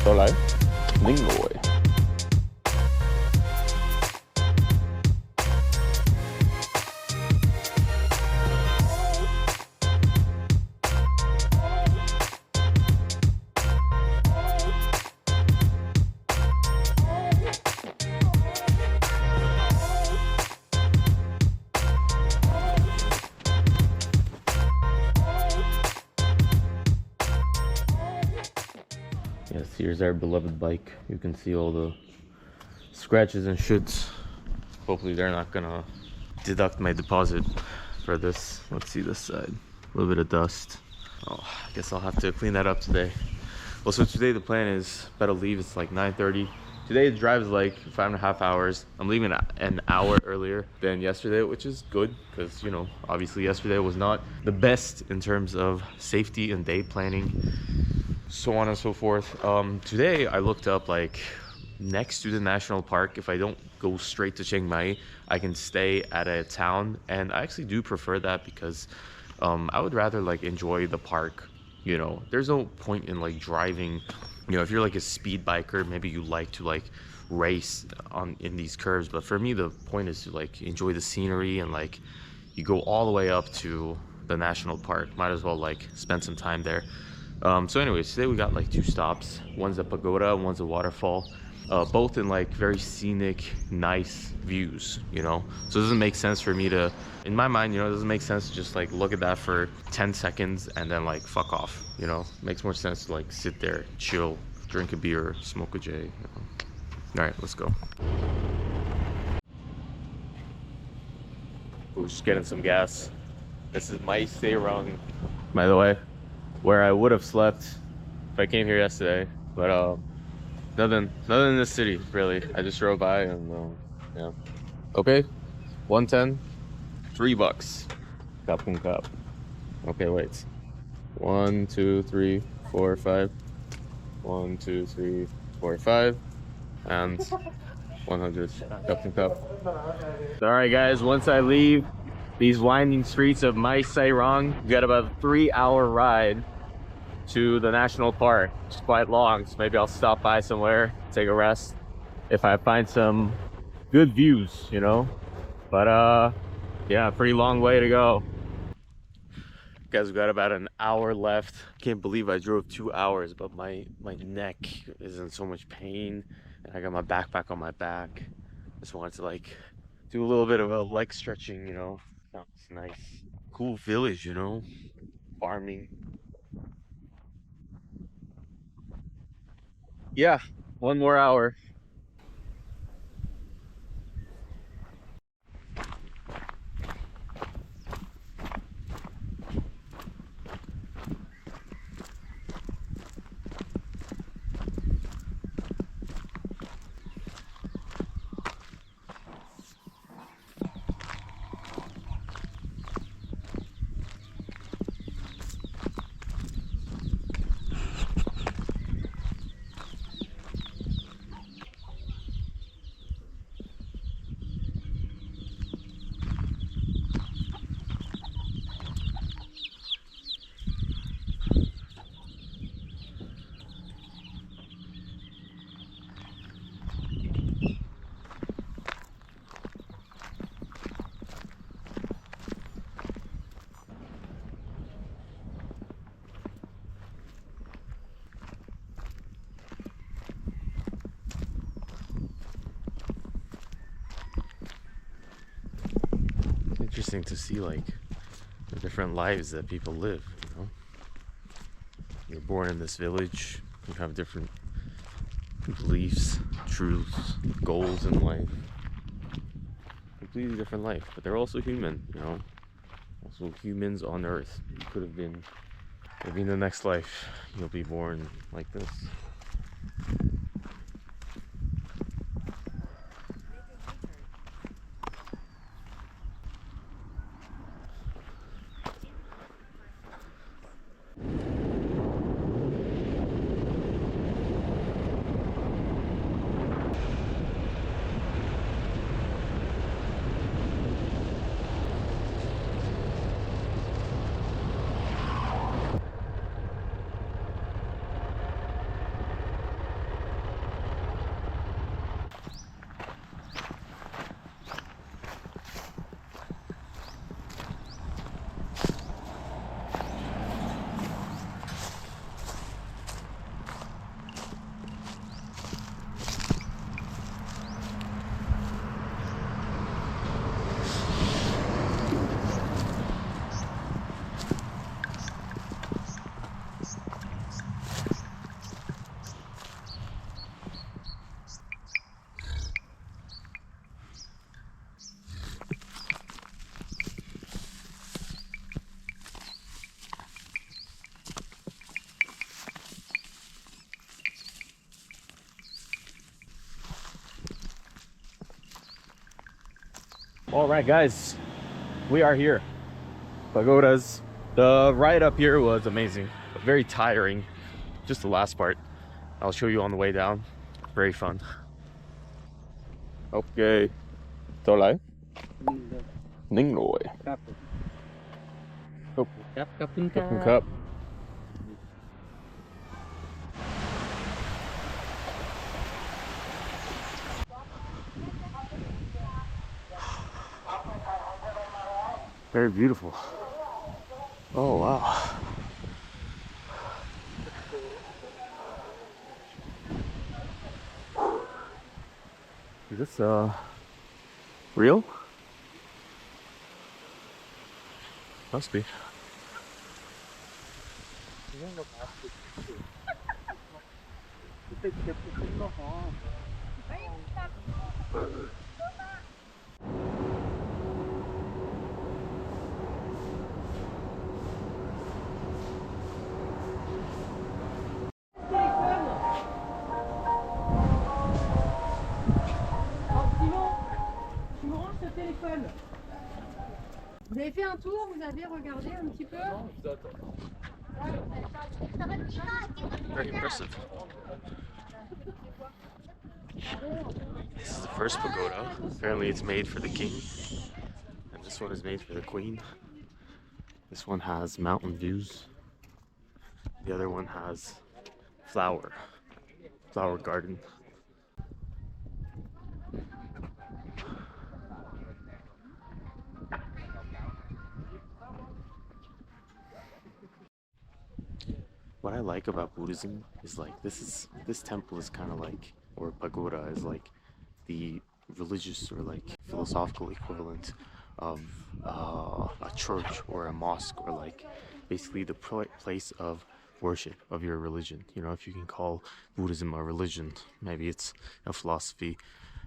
Still live? Lingoy. Yes, here's our beloved bike. You can see all the scratches and shits. Hopefully they're not gonna deduct my deposit for this. Let's see this side. A little bit of dust. Oh, I guess I'll have to clean that up today. Well, so today the plan is better leave. It's like 9:30. Today the drive is like 5.5 hours. I'm leaving an hour earlier than yesterday, which is good because, you know, obviously yesterday was not the best in terms of safety and day planning, so on and so forth. Today I looked up, like, next to the national park, if I don't go straight to Chiang Mai, I can stay at a town, and I actually do prefer that because I would rather like enjoy the park. You know, there's no point in like driving. You know, if you're like a speed biker, maybe you like to like race on in these curves, but for me the point is to like enjoy the scenery, and like you go all the way up to the national park, might as well like spend some time there. So anyways, today we got like 2 stops. One's a pagoda, one's a waterfall, both in like very scenic, nice views, you know. So it doesn't make sense for me to, in my mind, you know, it doesn't make sense to just like look at that for 10 seconds and then like fuck off, you know. It makes more sense to like sit there, chill, drink a beer, smoke a J, you know? All right, let's go. We're just getting some gas. This is Mae Sairong, by the way, where I would have slept if I came here yesterday, but nothing in this city really. I just drove by and yeah. Okay, 110, $3. Kapung Kap. Okay, wait. 1, 2, 3, 4, 5. 1, 2, 3, 4, 5, and 100 Kapung Kap. All right, guys. Once I leave these winding streets of Mae Sairong, we got about a 3-hour ride to the national park. It's quite long, so maybe I'll stop by somewhere, take a rest if I find some good views, you know. But yeah, pretty long way to go. Guys, we got about an hour left. Can't believe I drove 2 hours, but my neck is in so much pain, and I got my backpack on my back. Just wanted to like do a little bit of a leg stretching, you know. Sounds nice. Cool village, you know, farming. Yeah, 1 more hour. Interesting to see like the different lives that people live, you know. You're born in this village, you have different beliefs, truths, goals in life. Completely different life, but they're also human, you know. Also humans on earth. You could have been, maybe in the next life you'll be born like this. All right, guys, we are here. Pagodas. The ride up here was amazing, but very tiring. Just the last part. I'll show you on the way down. Very fun. Okay. Tolai. Ningloi. Oh. Cup. Very beautiful. Oh wow. Is this real? Must be. Vous avez fait un tour, vous avez regardé un petit peu? Very impressive. This is the first pagoda. Apparently it's made for the king. And this one is made for the queen. This one has mountain views. The other one has flower garden. What I like about Buddhism is like this temple is kind of like, or pagoda is like the religious or like philosophical equivalent of a church or a mosque, or like basically the place of worship of your religion. You know, if you can call Buddhism a religion, maybe it's a philosophy.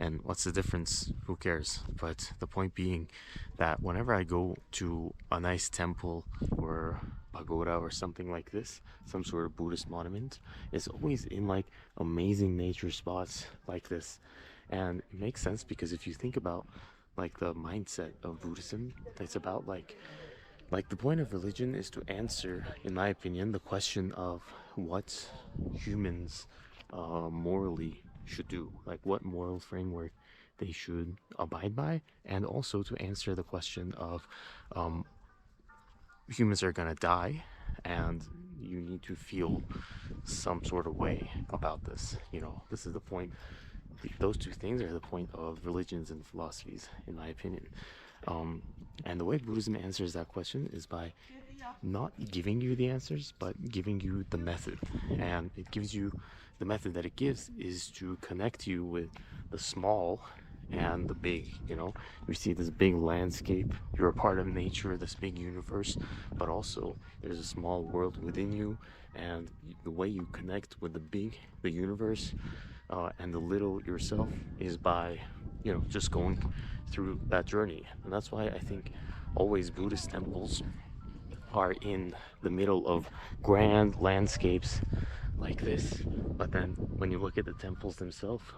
And what's the difference? Who cares? But the point being that whenever I go to a nice temple or pagoda or something like this, some sort of Buddhist monument, it's always in like amazing nature spots like this. And it makes sense because if you think about like the mindset of Buddhism, it's about like the point of religion is to answer, in my opinion, the question of what humans morally should do, like what moral framework they should abide by, and also to answer the question of humans are gonna die and you need to feel some sort of way about this. You know, this is the point. Those two things are the point of religions and philosophies, in my opinion. And the way Buddhism answers that question is by not giving you the answers, but giving you the method. And it gives you, the method that it gives is to connect you with the small and the big. You know, you see this big landscape, you're a part of nature, this big universe, but also there's a small world within you, and the way you connect with the big, the universe, and the little yourself is by, you know, just going through that journey. And that's why I think always Buddhist temples are in the middle of grand landscapes like this. But then when you look at the temples themselves,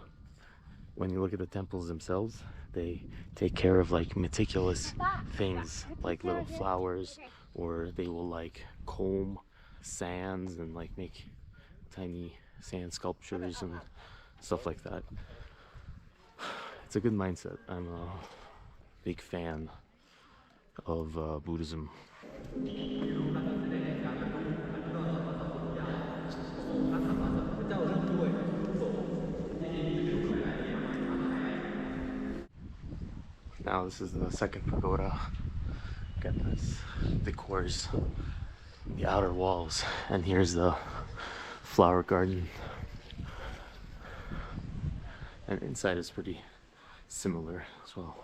they take care of like meticulous things, like little flowers, or they will like comb sands and like make tiny sand sculptures and stuff like that. It's a good mindset. I'm a big fan of Buddhism. Now this is the second pagoda. Again, this decors the outer walls, and here's the flower garden. And inside is pretty similar as well.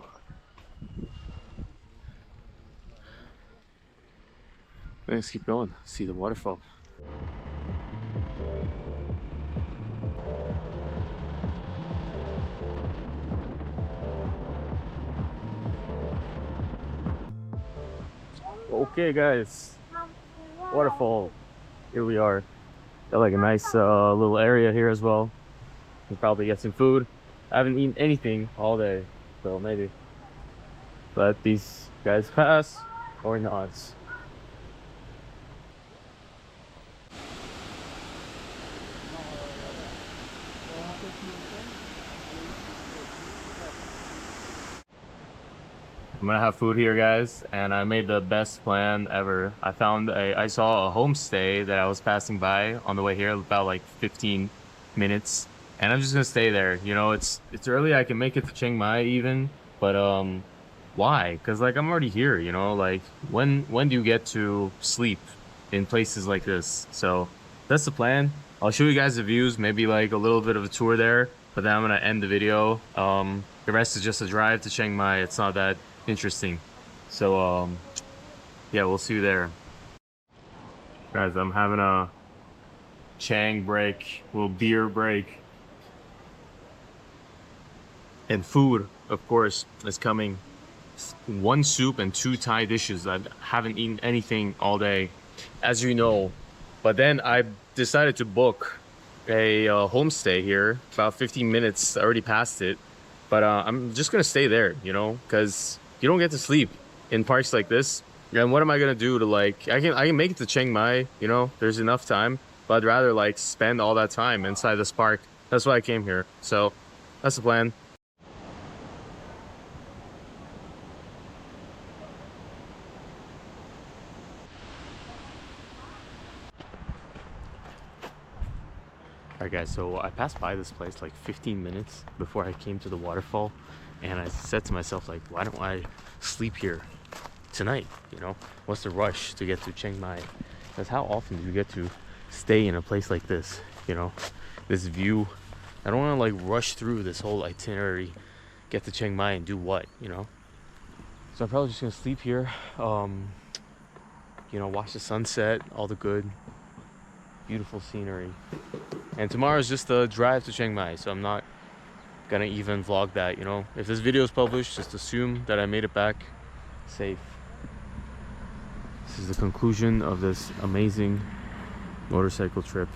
Let's keep going, see the waterfall. Okay guys, waterfall, here we are. Got like a nice little area here as well. We'll probably get some food. I haven't eaten anything all day, so maybe let these guys pass or not. I'm gonna have food here, guys, and I made the best plan ever. I saw a homestay that I was passing by on the way here, about like 15 minutes, and I'm just gonna stay there. You know, it's early. I can make it to Chiang Mai even, but why? Because like I'm already here. You know, like when do you get to sleep in places like this? So that's the plan. I'll show you guys the views, maybe like a little bit of a tour there, but then I'm gonna end the video. The rest is just a drive to Chiang Mai. It's not that interesting. So yeah, we'll see you there. Guys, I'm having a Chang break, little beer break. And food, of course, is coming. 1 soup and 2 Thai dishes. I haven't eaten anything all day, as you know. But then I decided to book a homestay here, about 15 minutes. I already passed it. But I'm just gonna stay there, you know, because you don't get to sleep in parks like this. And what am I gonna do to like, I can make it to Chiang Mai, you know, there's enough time, but I'd rather like spend all that time inside this park. That's why I came here. So that's the plan. Alright guys, so I passed by this place like 15 minutes before I came to the waterfall, and I said to myself, like, why don't I sleep here tonight? You know, what's the rush to get to Chiang Mai? Because how often do you get to stay in a place like this? You know, this view. I don't want to like rush through this whole itinerary, get to Chiang Mai and do what, you know? So I'm probably just gonna sleep here, you know, watch the sunset, all the good, beautiful scenery. And tomorrow is just a drive to Chiang Mai, so I'm not gonna even vlog that, you know. If this video is published, just assume that I made it back safe. This is the conclusion of this amazing motorcycle trip.